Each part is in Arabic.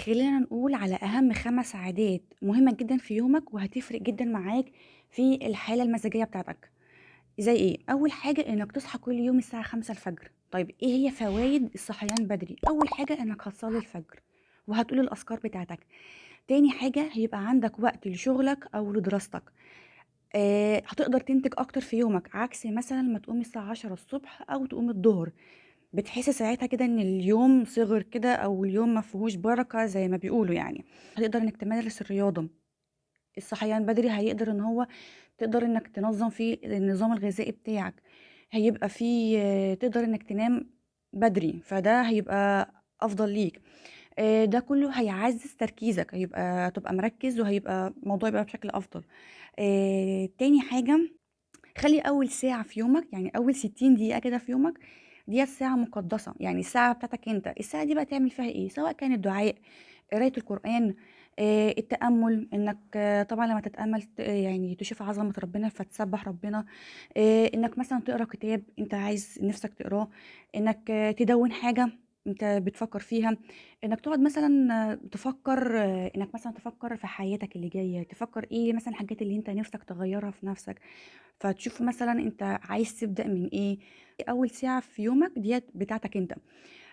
خلينا نقول على أهم 5 عادات مهمة جدًا في يومك، وهتفرق جدًا معاك في الحالة المزاجية بتاعتك. زي إيه؟ أول حاجة إنك تصحى كل يوم الساعة 5:00 الفجر. طيب إيه هي فوايد الصحيان بدري؟ أول حاجة إنك هتصلي الفجر، وهتقول الأذكار بتاعتك. تاني حاجة هيبقى عندك وقت لشغلك أو لدراستك. هتقدر تنتج أكتر في يومك، عكس مثلًا ما تقوم الساعة 10:00 أو تقوم الضهر. بتحسي ساعتها كده إن اليوم صِغِر كده أو اليوم ما فيهوش بركة زي ما بيقولوا يعني. هتقدر إنك تمارس الرياضة. الصحيان بدري هيقدر إن هو تقدر إنك تنظّم فيه النظام الغذائي بتاعك. هيبقى في تقدر إنك تنام بدري، فده هيبقى أفضل ليك. ده كله هيعزّز تركيزك، هتبقى مركّز وهيبقى الموضوع يبقى بشكل أفضل. تاني حاجة، خلّي أول ساعة في يومك، يعني أول 60 دقيقة كده في يومك، ديّة ساعة مقدسة، يعني الساعة بتاعتك أنت. الساعة دي بقى تعمل فيها إيه؟ سواء كانت دعاء، قراية القرآن، التأمُّل، إنك طبعًا لمّا تتأمَّل يعني تشوف عظمة ربنا فتسبّح ربنا. إنك مثلًا تقرا كتاب أنت عايز نِفْسك تقراه، إنك تدوِّن حاجة أنت بتفكّر فيها، إنك تقعد مثلًا تفكّر، إنك مثلًا تفكّر في حياتك اللي جاية، تفكّر إيه مثلًا الحاجات اللي أنت نِفْسك تغيّرها في نَفْسك. فتشوف مثلًا أنت عايز تبدأ من إيه. أول ساعة في يومك ديّة بتاعتك أنت.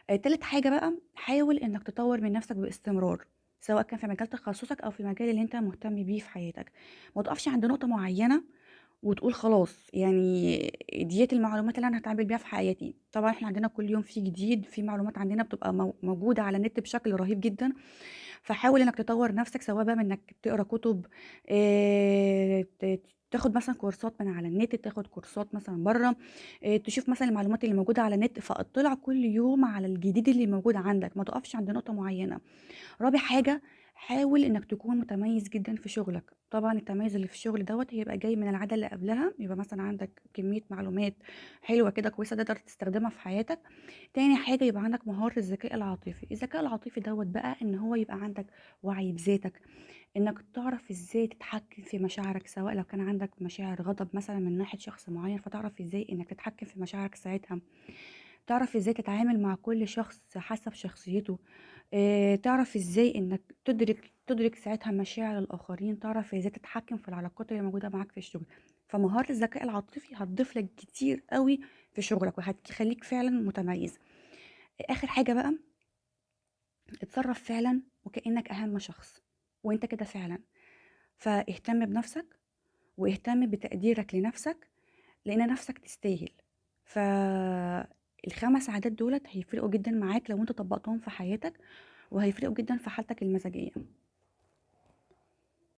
تالت حاجة بقى، حاول إنك تطوّر من نَفْسك باستمرار، سواء كان في مجال تخصُّصك أو في المجال اللي أنت مهتم بيه في حياتك. ما تقفش عند نقطة معيّنة وتقول خلاص، يعني ديّة المعلومات اللي أنا هاتعامل بيها في حياتي. طبعًا إحنا عندنا كل يوم في جديد، في معلومات عندنا بتبقى موجودة على النت بشكل رهيب جدًا. فحاول إنك تطوّر نَفْسك، سواء بقى من إنك تقرا كُتب، تاخد مثلًا كورسات من على النت، تاخد كورسات مثلًا برّه. تشوف مثلًا المعلومات اللي موجودة على النت، فاطّلع كل يوم على الجديد اللي موجود عندك، ما تقفش عند نقطة معيّنة. رابع حاجة، حاول إنك تكون متميز جدًا في شغلك. طبعًا التميز اللي في الشغل دوّة هيبقى جاي من العادة اللي قبلها، يبقى مثلًا عندك كمية معلومات حلوة كده كويسة تقدر تستخدمها في حياتك. تاني حاجة يبقى عندك مهارة الذكاء العاطفي. الذكاء العاطفي دوّة بقى إن هو يبقى عندك وعي بذاتك، إنك تعرف إزاي تتحكم في مشاعرك، سواء لو كان عندك مشاعر غضب مثلًا من ناحية شخص معين، فتعرف إزاي إنك تتحكم في مشاعرك ساعتها. تعرف إزاي تتعامل مع كل شخص حسب شخصيته. تعرف إزاي إنك تدرك ساعتها مشاعر الآخرين، تعرف إزاي تتحكم في العلاقات اللي موجودة معاك في الشغل. فمهارة الذكاء العاطفي هتضيف لك كتير أوي في شغلك، وهتخلّيك فعلًا متميز. آخر حاجة بقى، اتصرّف فعلًا وكأنك أهم شخص، وأنت كده فعلًا. فاهتم بنفسك، واهتم بتقديرك لنفسك، لإن نفسك تستاهل. ال5 عادات دُولة هيفرقوا جدًا معاك لو أنت طبّقتهم في حياتك، وهيفرقوا جدًا في حالتك المزاجية.